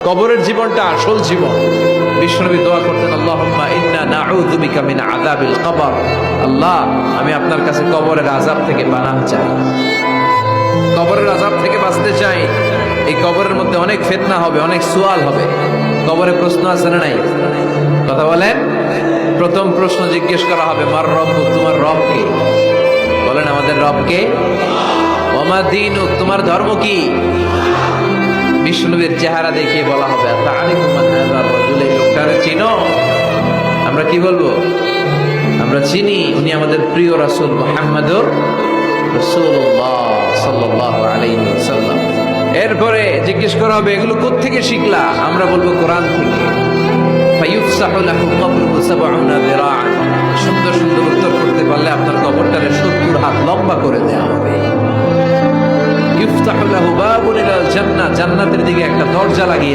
কবরের জীবনটা আসল জীবন। বিশ্বনবী দোয়া করতেন, আল্লাহুম্মা ইন্না নাউযু বিকা মিন আযাবিল কবর। আল্লাহ, আমি আপনার কাছে কবরের আযাব থেকে পানাহ চাই, কবরের আযাব থেকে বাঁচতে চাই। এই কবরের মধ্যে অনেক ফিতনা হবে, অনেক সুয়াল হবে। কবরে প্রশ্ন আছে না নাই? কথা বলেন। প্রথম প্রশ্ন জিজ্ঞেস করা হবে, মার রব্বুক, তোমার রব কে? বলেন, আমাদের রব কে? ওমা দীনুক, তোমার ধর্ম কি? বিষ্ণুবীর চেহারা দেখিয়ে বলা হবে, তারিফু মান হাযার রাজুল, এই লোকটারে চিনো? আমরা কি বলবো? আমরা চিনি, উনি আমাদের প্রিয় রাসূল মুহাম্মদুর রাসূলুল্লাহ সাল্লাল্লাহু আলাইহি ওয়াসাল্লাম। এরপরে জিজ্ঞেস করা হবে, এগুলো কোত্থেকে শিখলা? আমরা বলবো, কোরআন থেকে। ফায়ুফসাহু লাহু কবরুহু ৭০ যিরাআন। সুন্দর সুন্দর উত্তর করতে পারলে আপনার কবরটারে ৭০ হাত লম্বা করে দেওয়া হবে। ইফতাহু লাহু বাবুন ইলাল জান্নাহ, জান্নাতের দিকে একটা দরজা লাগিয়ে